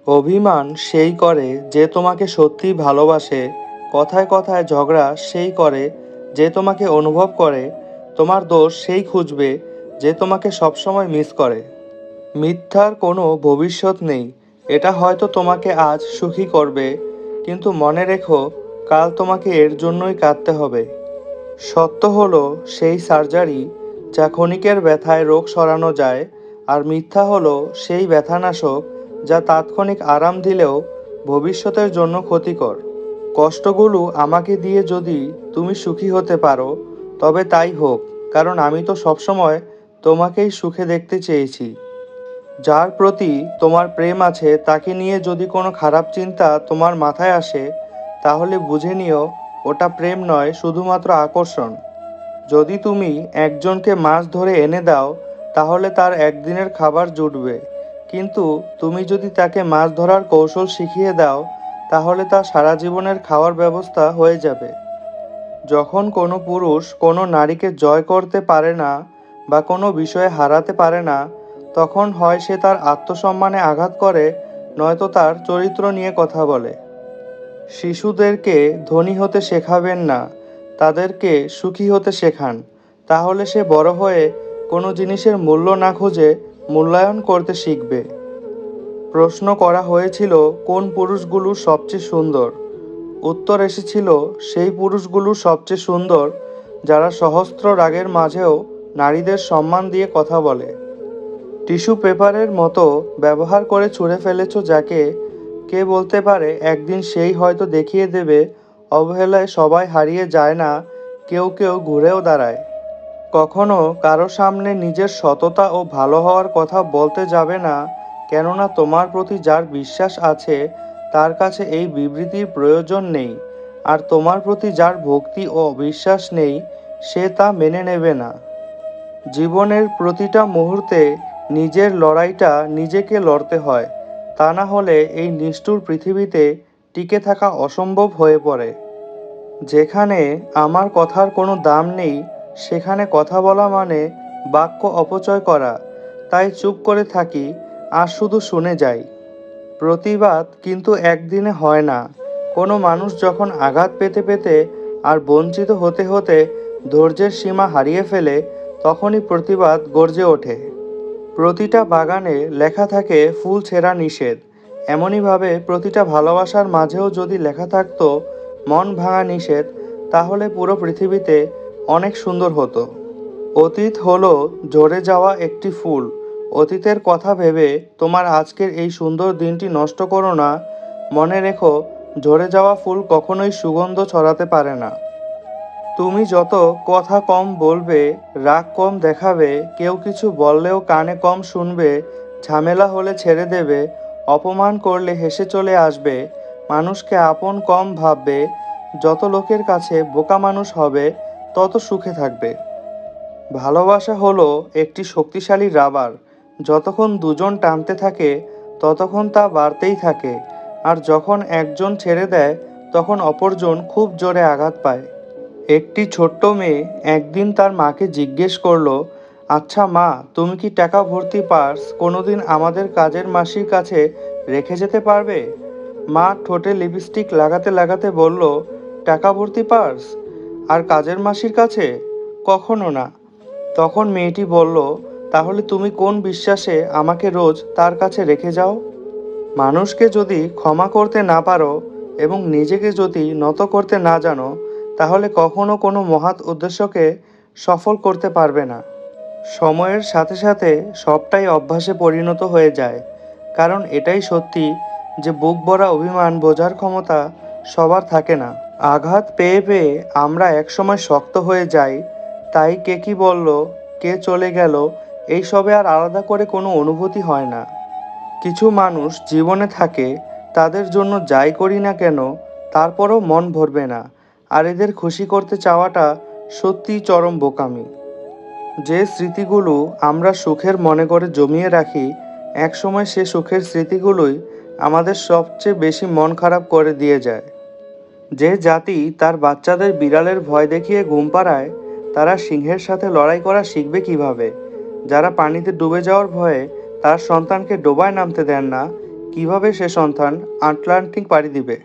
অভিমান সেই করে যে তোমাকে সত্যিই ভালোবাসে, কথায় কথায় ঝগড়া সেই করে যে তোমাকে অনুভব করে, তোমার দোষ সেই খুঁজবে যে তোমাকে সবসময় মিস করে। মিথ্যার কোনো ভবিষ্যৎ নেই, এটা হয়তো তোমাকে আজ সুখী করবে, কিন্তু মনে রেখো কাল তোমাকে এর জন্যই কাঁদতে হবে। সত্য হলো সেই সার্জারি যা ক্ষণিকের ব্যথায় রোগ সরানো যায়, আর মিথ্যা হলো সেই ব্যথানাশক যা তাৎক্ষণিক আরাম দিলেও ভবিষ্যতের জন্য ক্ষতিকর। কষ্টগুলো আমাকে দিয়ে যদি তুমি সুখী হতে পারো, তবে তাই হোক, কারণ আমি তো সবসময় তোমাকেই সুখে দেখতে চেয়েছি। যার প্রতি তোমার প্রেম আছে তাকে নিয়ে যদি কোনো খারাপ চিন্তা তোমার মাথায় আসে, তাহলে বুঝে নিও ওটা প্রেম নয়, শুধুমাত্র আকর্ষণ। যদি তুমি একজনকে মাছ ধরে এনে দাও, তাহলে তার একদিনের খাবার জুটবে, কিন্তু তুমি যদি তাকে মাছ ধরার কৌশল শিখিয়ে দাও, তাহলে তার সারা জীবনের খাওয়ার ব্যবস্থা হয়ে যাবে। যখন কোনো পুরুষ কোনো নারীকে জয় করতে পারে না বা কোনো বিষয়ে হারাতে পারে না, তখন হয় সে তার আত্মসম্মানে আঘাত করে, নয়তো তার চরিত্র নিয়ে কথা বলে। শিশুদেরকে ধনী হতে শেখাবেন না, তাদেরকে সুখী হতে শেখান। তাহলে সে বড় হয়ে কোনো জিনিসের মূল্য না খুঁজে মূল্যায়ন করতে শিখবে। প্রশ্ন করা হয়েছিল কোন পুরুষগুলো সবচেয়ে সুন্দর। উত্তর এসেছিল সেই পুরুষগুলো সবচেয়ে সুন্দর যারা সহস্র রাগের মাঝেও নারীদের সম্মান দিয়ে কথা বলে। টিস্যু পেপারের মতো ব্যবহার করে ছুঁড়ে ফেলেছো যাকে, কে বলতে পারে একদিন সেই হয়তো দেখিয়ে দেবে অবহেলায় সবাই হারিয়ে যায় না, কেউ কেউ ঘুরেও দাঁড়ায়। কখনো কারো সামনে নিজের সততা ও ভালো হওয়ার কথা বলতে যাবে না, কেননা তোমার প্রতি যার বিশ্বাস আছে তার কাছে এই বিবৃতির প্রয়োজন নেই, আর তোমার প্রতি যার ভক্তি ও বিশ্বাস নেই সে তা মেনে নেবে না। জীবনের প্রতিটা মুহূর্তে নিজের লড়াইটা নিজেকে লড়তে হয়, তা না হলে এই নিষ্ঠুর পৃথিবীতে টিকে থাকা অসম্ভব হয়ে পড়ে। যেখানে আমার কথার কোনো দাম নেই, সেখানে কথা বলা মানে বাক্য অপচয় করা। তাই চুপ করে থাকি আর শুধু শুনে যাই। প্রতিবাদ কিন্তু একদিনে হয় না। কোনো মানুষ যখন আঘাত পেতে পেতে আর বঞ্চিত হতে হতে ধৈর্যের সীমা হারিয়ে ফেলে, তখনই প্রতিবাদ গর্জে ওঠে। প্রতিটা বাগানে লেখা থাকে ফুল ছেঁড়া নিষেধ, এমনইভাবে প্রতিটা ভালোবাসার মাঝেও যদি লেখা থাকতো মন ভাঙা নিষেধ, তাহলে পুরো পৃথিবীতে অনেক সুন্দর হতো। অতীত হলো ঝরে যাওয়া একটি ফুল। অতীতের কথা ভেবে তোমার আজকের এই সুন্দর দিনটি নষ্ট করো না। মনে রেখো, ঝরে যাওয়া ফুল কখনোই সুগন্ধ ছড়াতে পারে না। তুমি যত কথা কম বলবে, রাগ কম দেখাবে, কেউ কিছু বললেও কানে কম শুনবে, ঝামেলা হলে ছেড়ে দেবে, অপমান করলে হেসে চলে আসবে, মানুষকে আপন কম ভাববে, যত লোকের কাছে বোকা মানুষ হবে, তত সুখে থাকবে। ভালোবাসা হলো একটি শক্তিশালী রাবার। যতক্ষণ দুজন টানতে থাকে ততক্ষণ তা বাড়তেই থাকে, আর যখন একজন ছেড়ে দেয় তখন অপরজন খুব জোরে আঘাত পায়। একটি ছোট্ট মেয়ে একদিন তার মাকে জিজ্ঞেস করলো, আচ্ছা মা, তুমি কি টাকা ভর্তি পার্স কোনোদিন আমাদের কাজের মাসির কাছে রেখে যেতে পারবে? মা ঠোঁটে লিপস্টিক লাগাতে লাগাতে বলল, টাকা ভর্তি পার্স আর কাজের মাসির কাছে? কখনো না। তখন মেয়েটি বলল, তাহলে তুমি কোন বিশ্বাসে আমাকে রোজ তার কাছে রেখে যাও? মানুষকে যদি ক্ষমা করতে না পারো এবং নিজেকে যদি নত করতে না জানো, তাহলে কখনো কোনো মহৎ উদ্দেশ্যকে সফল করতে পারবে না। সময়ের সাথে সাথে সবটাই অভ্যাসে পরিণত হয়ে যায়, কারণ এটাই সত্যি যে বুক ভরা অভিমান বোঝার ক্ষমতা সবার থাকে না। আঘাত পেয়ে পেয়ে আমরা একসময় শক্ত হয়ে যাই, তাই কে কি বলল, কে চলে গেল, এইসবে আর আলাদা করে কোনো অনুভূতি হয় না। কিছু মানুষ জীবনে থাকে, তাদের জন্য যাই করি না কেন তারপরও মন ভরবে না, আর এদের খুশি করতে চাওয়াটা সত্যিই চরম বোকামি। যে স্মৃতিগুলো আমরা সুখের মনে করে জমিয়ে রাখি, একসময় সে সুখের স্মৃতিগুলোই আমাদের সবচেয়ে বেশি মন খারাপ করে দিয়ে যায়। যে জাতি তার বাচ্চাদের বিড়ালের ভয় দেখিয়ে ঘুম পাড়ায়, তারা সিংহের সাথে লড়াই করা শিখবে কিভাবে? যারা পানিতে ডুবে যাওয়ার ভয়ে তার সন্তানকে ডোবায় নামতে দেন না, কিভাবে সে সন্তান আটলান্টিক পাড়ি দিবে।